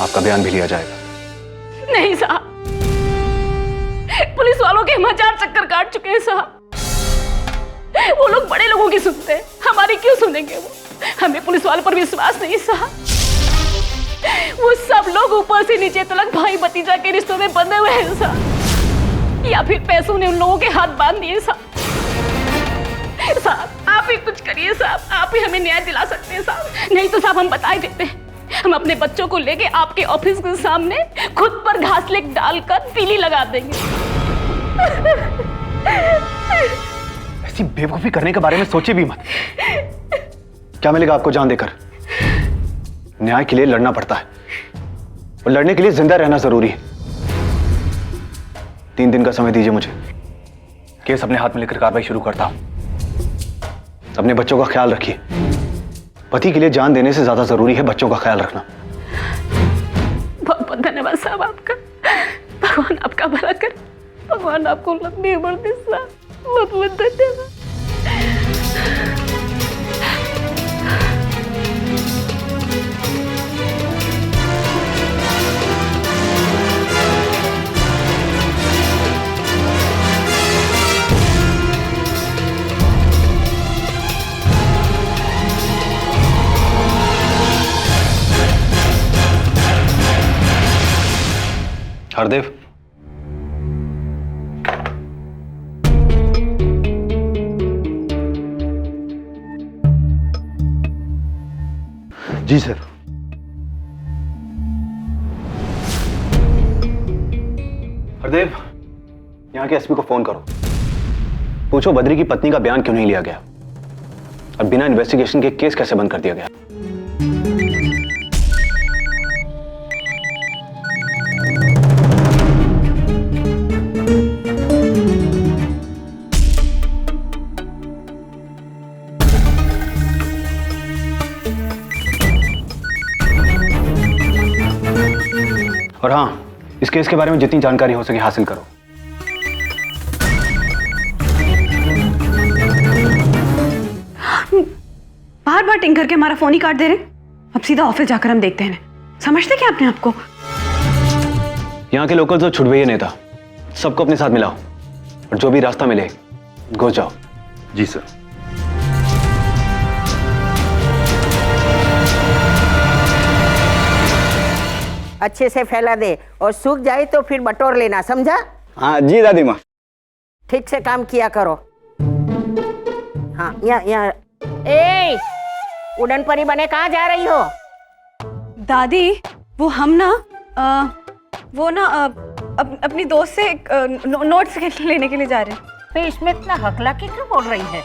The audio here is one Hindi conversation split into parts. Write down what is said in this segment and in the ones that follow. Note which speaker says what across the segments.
Speaker 1: आपका बयान भी लिया जाएगा।
Speaker 2: नहीं साहब, पुलिस वालों के हम 1000 चक्कर काट चुके हैं साहब। वो लोग बड़े लोगों की सुनते हैं, हमारी क्यों सुनेंगे वो? हमें पुलिस वालों पर विश्वास नहीं साहब। वो सब लोग ऊपर से नीचे तक भाई भतीजा के रिश्तों में बंधे हुए हैं साहब, या फिर पैसों ने उन लोगों के हाथ बांध दिए साहब। साहब आप ही कुछ करिए साहब, आप ही हमें न्याय दिला सकते हैं साहब। नहीं तो साहब हम बता ही देते हैं, हम अपने बच्चों को लेके आपके ऑफिस के सामने खुद पर घास लेक डालकर तीली लगा देंगे।
Speaker 1: ऐसी बेवकूफी करने के बारे में सोचे भी मत। क्या मिलेगा आपको जान देकर? न्याय के लिए लड़ना पड़ता है और लड़ने के लिए जिंदा रहना जरूरी है। 3 दिन का समय दीजिए मुझे, केस अपने हाथ में लेकर कार्रवाई शुरू करता हूं। अपने बच्चों का ख्याल रखिए। पति के लिए जान देने से ज्यादा जरूरी है बच्चों का ख्याल रखना।
Speaker 2: बहुत बहुत धन्यवाद साहब आपका। भगवान आपका भला करे, भगवान आपको लंबी उम्र दे साहब। बहुत बहुत धन्यवाद।
Speaker 1: हरदेव,
Speaker 3: जी सर।
Speaker 1: हरदेव, यहाँ के एसपी को फोन करो, पूछो बद्री की पत्नी का बयान क्यों नहीं लिया गया और बिना इन्वेस्टिगेशन के केस कैसे बंद कर दिया गया। और हाँ, इस केस के बारे में जितनी जानकारी हो सके हासिल करो।
Speaker 4: बार बार टिंग करके हमारा फोन ही काट दे रहे। अब सीधा ऑफिस जाकर हम देखते हैं। समझते क्या अपने आप को?
Speaker 1: यहाँ के लोकल तो छुड़वे नेता, सबको अपने साथ मिलाओ और जो भी रास्ता मिले घुस जाओ।
Speaker 3: जी सर।
Speaker 5: अच्छे से फैला दे और सूख जाए तो फिर बटोर लेना, समझा?
Speaker 6: हाँ जी दादी माँ।
Speaker 5: ठीक से काम किया करो। हाँ, यहाँ ए उड़न परी बने कहाँ जा रही हो?
Speaker 4: दादी वो हम ना अपनी दोस्त से नोट्स लेने के लिए जा रहे हैं।
Speaker 5: तो इसमें इतना हकला के क्यों बोल रही है?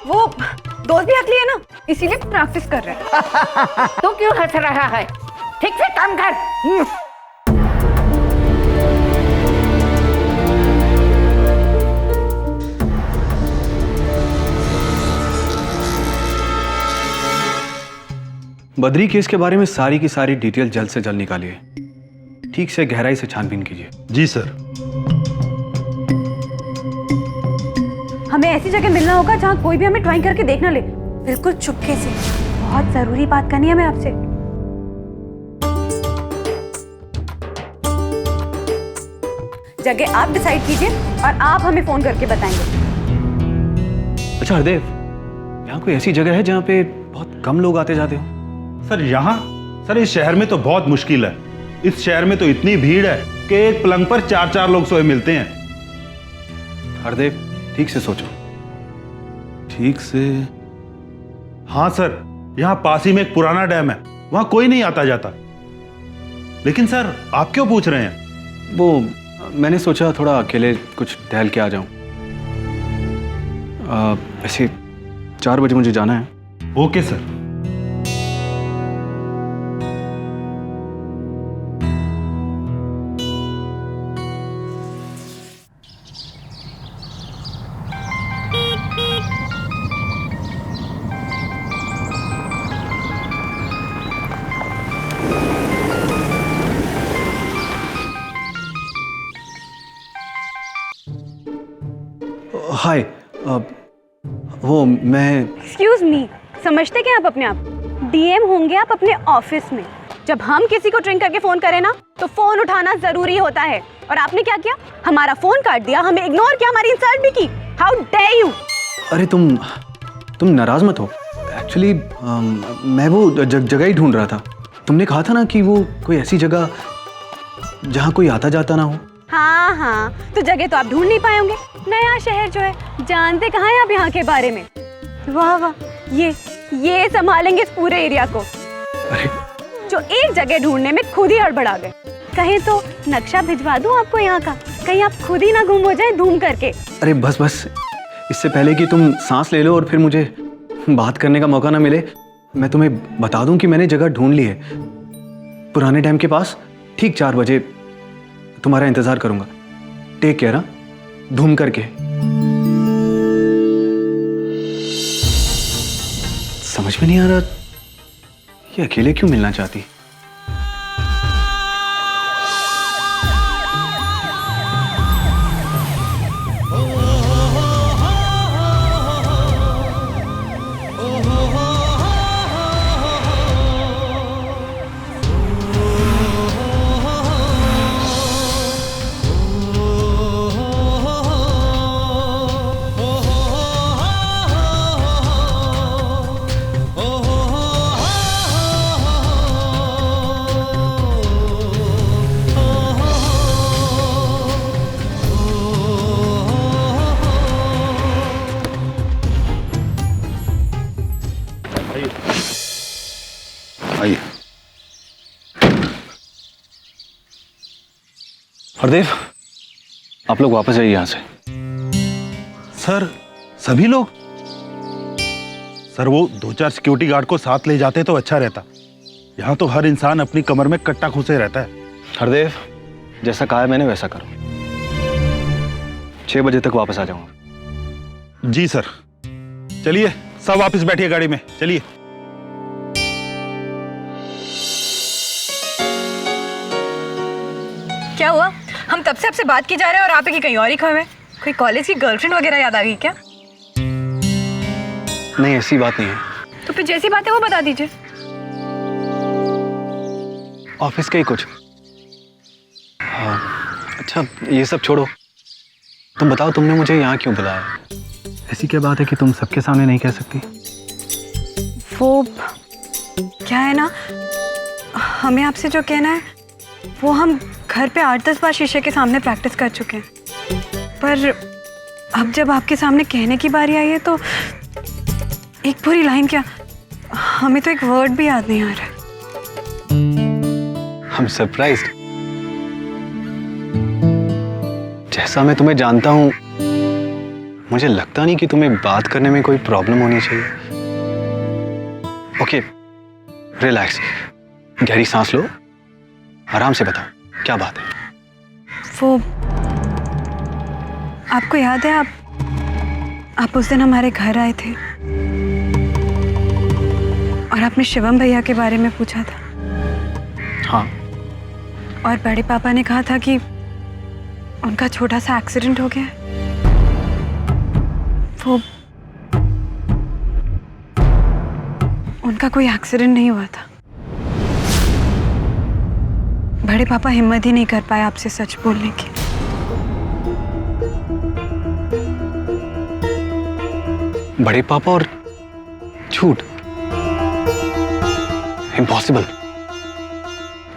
Speaker 4: वो दोस्त भी हकली है ना, इसीलिए प्रैक्टिस कर रहे हैं।
Speaker 5: तू क्यों हंस रहा है? ठीक से काम कर।
Speaker 1: बद्री केस के बारे में सारी की सारी डिटेल जल्द से जल्द निकालिए। ठीक से गहराई से छानबीन कीजिए।
Speaker 3: जी सर।
Speaker 4: हमें ऐसी जगह मिलना होगा जहाँ कोई भी हमें ड्राइंग करके देख ना ले, बिल्कुल चुपके से। बहुत जरूरी बात करनी है हमें आपसे। जगह आप डिसाइड कीजिए और आप हमें फोन करके बताएंगे।
Speaker 1: अच्छा हरदेव, यहाँ कोई ऐसी जगह है जहाँ पे बहुत कम लोग आते जाते हो?
Speaker 3: सर यहाँ? सर इस शहर में तो बहुत मुश्किल है। इस शहर में तो इतनी भीड़ है कि एक पलंग पर 4-4 लोग सोए मिलते हैं।
Speaker 1: हरदेव ठीक से सोचो।
Speaker 3: ठीक से? हाँ सर, यहाँ पास ही में एक पुराना डैम है, वहां कोई नहीं आता जाता। लेकिन सर आप क्यों पूछ रहे हैं?
Speaker 1: वो मैंने सोचा थोड़ा अकेले कुछ टहल के आ जाऊं। वैसे 4 बजे मुझे जाना है।
Speaker 3: Okay sir.
Speaker 1: हाय, वो मैं
Speaker 4: एक्सक्यूज मी, समझते क्या आप अपने आप? डीएम होंगे आप अपने ऑफिस में, जब हम किसी को ड्रिंक करके फोन करें ना तो फोन उठाना जरूरी होता है। और आपने क्या किया? हमारा फोन काट दिया, हमें इग्नोर किया, हमारी इंसल्ट भी की। How dare you!
Speaker 1: अरे तुम नाराज मत हो। एक्चुअली मैं वो जगह ही ढूंढ रहा था। तुमने कहा था ना कि वो कोई ऐसी जगह जहाँ कोई आता जाता ना हो।
Speaker 4: हाँ हाँ, तो जगह तो आप ढूंढ नहीं पाए होंगे। नया शहर जो है, जानते कहाँ हैं आप यहाँ के बारे में? वाह वाह, ये संभालेंगे इस पूरे एरिया को।
Speaker 1: अरे
Speaker 4: जो एक जगह ढूंढने में खुद ही हड़बड़ा गए। कहीं तो नक्शा भिजवा दूं आपको यहाँ का, कहीं आप खुद ही ना गुम हो जाए धूम करके।
Speaker 1: अरे बस इससे पहले कि तुम सांस ले लो और फिर मुझे बात करने का मौका ना मिले, मैं तुम्हें बता दूं कि मैंने जगह ढूंढ ली है। पुराने डैम के पास ठीक 4 बजे तुम्हारा इंतजार करूंगा। Take care. धूम करके। समझ में नहीं आ रहा ये अकेले क्यों मिलना चाहती। आइए। हरदेव, आप लोग वापस आइए यहाँ से।
Speaker 3: सर, सभी लोग? सर, वो 2-4 सिक्योरिटी गार्ड को साथ ले जाते तो अच्छा रहता। यहाँ तो हर इंसान अपनी कमर में कट्टा खुसे रहता है।
Speaker 1: हरदेव, जैसा कहा है मैंने वैसा करो। 6 बजे तक वापस आ जाऊंगा।
Speaker 3: जी सर। चलिए सब वापस बैठिए गाड़ी में, चलिए।
Speaker 4: क्या हुआ? हम तब से आपसे बात की जा रहे हैं और आप ही कहीं और ही खड़े हैं। कोई कॉलेज की गर्लफ्रेंड वगैरह याद आ गई क्या?
Speaker 1: नहीं, ऐसी बात नहीं है।
Speaker 4: तो फिर जैसी बात है वो बता दीजिए।
Speaker 1: ऑफिस का ही कुछ। हाँ, अच्छा ये सब छोड़ो। तुम बताओ, तुमने मुझे यहाँ क्यों बुलाया? ऐसी क्या बात है कि तुम सबके सामने नहीं कह सकती?
Speaker 4: वो क्या है ना, हमें आपसे जो कहना है वो हम घर पे 8-10 बार शीशे के सामने प्रैक्टिस कर चुके हैं, पर अब जब आपके सामने कहने की बारी आई है तो एक पूरी लाइन क्या, हमें तो एक वर्ड भी याद नहीं आ रहा।
Speaker 1: I'm surprised। जैसा मैं तुम्हें जानता हूं, मुझे लगता नहीं कि तुम्हें बात करने में कोई प्रॉब्लम होनी चाहिए। ओके, रिलैक्स, गहरी सांस लो, आराम से बताओ क्या बात है।
Speaker 4: वो आपको याद है, आप उस दिन हमारे घर आए थे और आपने शिवम भैया के बारे में पूछा था।
Speaker 1: हाँ,
Speaker 4: और बड़े पापा ने कहा था कि उनका छोटा सा एक्सीडेंट हो गया है। वो उनका कोई एक्सीडेंट नहीं हुआ था। बड़े पापा हिम्मत ही नहीं कर पाए आपसे सच बोलने की।
Speaker 1: बड़े पापा और झूठ? इम्पॉसिबल।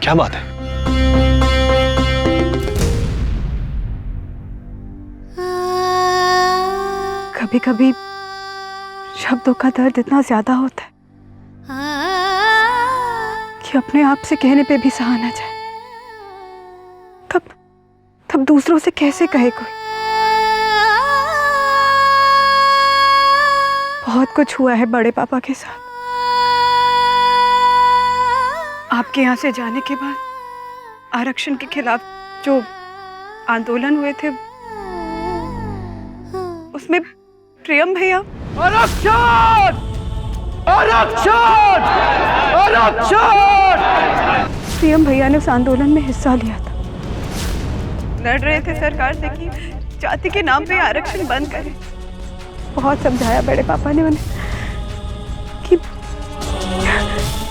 Speaker 1: क्या बात है?
Speaker 4: कभी कभी शब्दों का दर्द इतना ज्यादा होता है कि अपने आप से कहने पे भी सहा ना जाए, तब दूसरों से कैसे कहे कोई। बहुत कुछ हुआ है बड़े पापा के साथ। आपके यहाँ से जाने के बाद आरक्षण के खिलाफ जो आंदोलन हुए थे, उसमें प्रियम भैया
Speaker 6: आरक्षण! आरक्षण! आरक्षण!
Speaker 4: प्रियम भैया ने उस आंदोलन में हिस्सा लिया था। लड़ रहे थे सरकार से कि जाति के नाम पे आरक्षण बंद करें। बहुत समझाया बड़े पापा ने उन्हें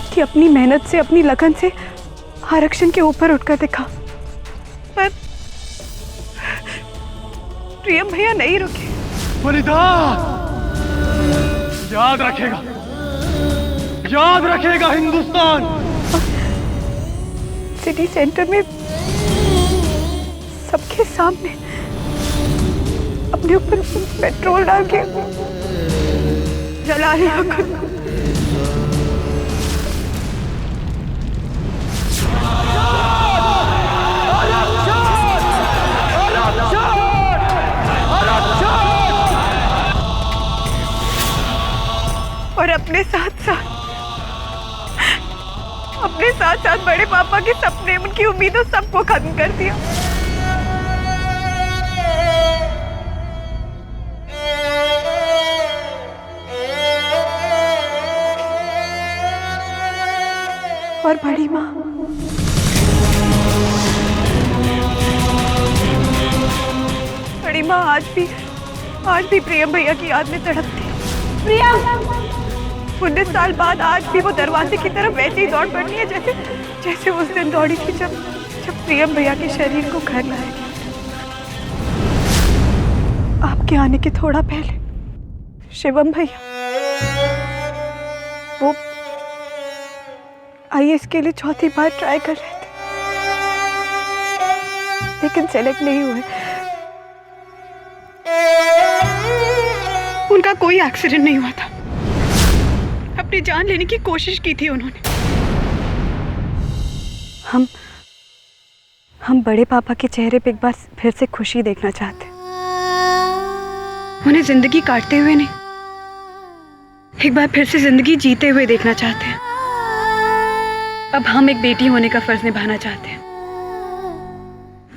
Speaker 4: कि अपनी मेहनत से, अपनी लगन से आरक्षण के ऊपर उठकर दिखा, पर प्रियम भैया नहीं रुके।
Speaker 6: वनिता याद रखेगा हिंदुस्तान।
Speaker 4: सिटी सेंटर में सबके सामने अपने ऊपर पेट्रोल डाल के जला लिया खुद को। और अपने साथ साथ बड़े पापा के सपने, उनकी उम्मीदों सबको खत्म कर दिया। और बड़ी माँ आज भी प्रियम भैया की याद में तड़पती है। प्रियम 19 साल बाद आज भी वो दरवाजे की तरफ वैसे ही दौड़ पड़नी है जैसे उस दिन दौड़ी थी जब प्रियम भैया के शरीर को घर लाया गया। आपके आने के थोड़ा पहले शिवम भैया वो आईएएस के लिए चौथी बार ट्राई कर रहे थे, लेकिन सेलेक्ट नहीं हुए। उनका कोई एक्सीडेंट नहीं हुआ था, अपनी जान लेने की कोशिश की थी उन्होंने। हम बड़े पापा के चेहरे पे एक बार फिर से खुशी देखना चाहते, उन्हें जिंदगी काटते हुए नहीं, एक बार फिर से जिंदगी जीते हुए देखना चाहते हैं। अब हम एक बेटी होने का फर्ज निभाना चाहते हैं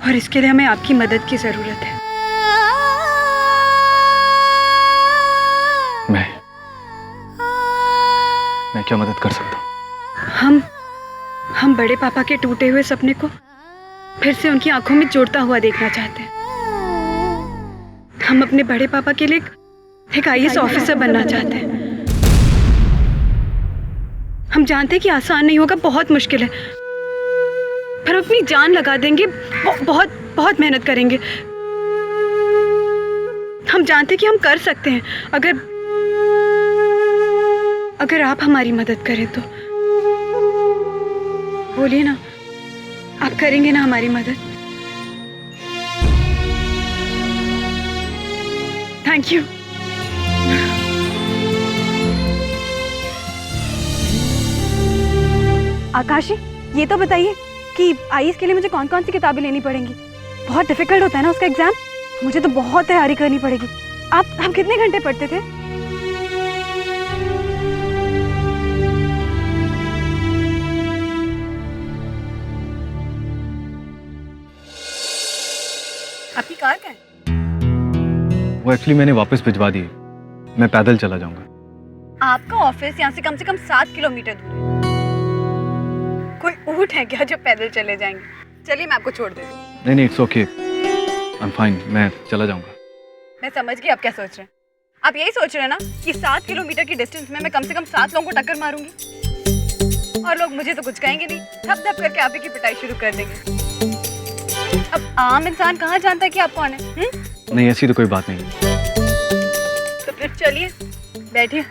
Speaker 4: और इसके लिए हमें आपकी मदद की जरूरत है।
Speaker 1: मैं क्या मदद कर सकता हूँ?
Speaker 4: हम बड़े पापा के टूटे हुए सपने को फिर से उनकी आंखों में जोड़ता हुआ देखना चाहते हैं। हम अपने बड़े पापा के लिए एक आईएएस ऑफिसर बनना चाहते हैं। हम जानते हैं कि आसान नहीं होगा, बहुत मुश्किल है, पर अपनी जान लगा देंगे, बहुत बहुत मेहनत करेंगे। हम जानते हैं कि हम कर सकते हैं, अगर आप हमारी मदद करें तो। बोलिए ना, आप करेंगे ना हमारी मदद? Thank you. आकाशी, ये तो बताइए कि आईएएस के लिए मुझे कौन कौन सी किताबें लेनी पड़ेंगी? बहुत डिफिकल्ट होता है ना उसका एग्जाम, मुझे तो बहुत तैयारी करनी पड़ेगी। आप कितने घंटे पढ़ते थे? आपकी कार कहाँ है?
Speaker 1: वो एक्चुअली मैंने वापस भिजवा दी, मैं पैदल चला जाऊंगा।
Speaker 4: आपका ऑफिस यहाँ से कम 7 किलोमीटर दूर है। कोई ऊँट है क्या जो पैदल चले जाएंगे? चलिए मैं आपको छोड़ देती हूँ।
Speaker 1: नहीं, it's okay, I am fine, मैं चला जाऊंगा।
Speaker 4: मैं समझ गई आप क्या सोच रहे हैं। आप यही सोच रहे हैं ना कि 7 किलोमीटर की डिस्टेंस में मैं कम से कम 7 लोगों को टक्कर मारूंगी और लोग मुझे तो कुछ कहेंगे नहीं, धप धप करके आप ही की पिटाई शुरू कर देंगे। अब आम इंसान कहाँ जानता है कि आप कौन है?
Speaker 1: नहीं, ऐसी तो कोई बात नहीं।
Speaker 4: तो फिर चलिए बैठिए।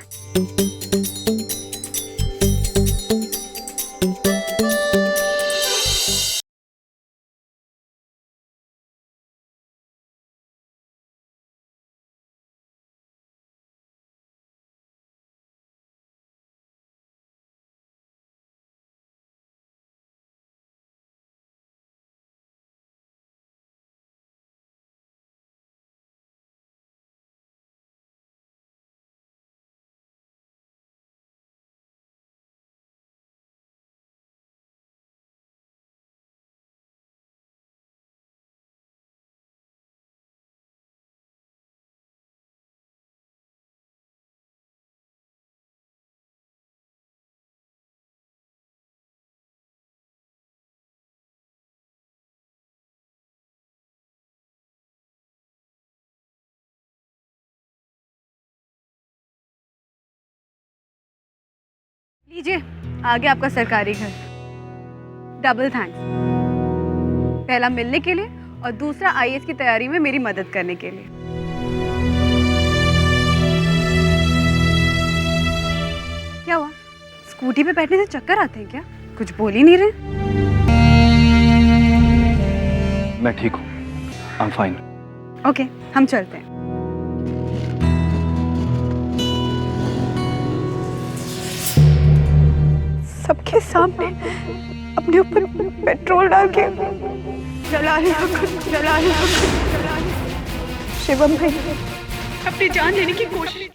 Speaker 4: लीजिए, आ गया आपका सरकारी घर। Double thanks. पहला मिलने के लिए और दूसरा आईएएस की तैयारी में मेरी मदद करने के लिए। क्या हुआ? स्कूटी पे बैठने से चक्कर आते हैं क्या? कुछ बोल ही नहीं रहे।
Speaker 1: मैं ठीक हूँ, आई एम फाइन।
Speaker 4: ओके, हम चलते हैं। सबके सामने अपने ऊपर पेट्रोल डाल के जला लिया शिवम भाई अपनी जान लेने की कोशिश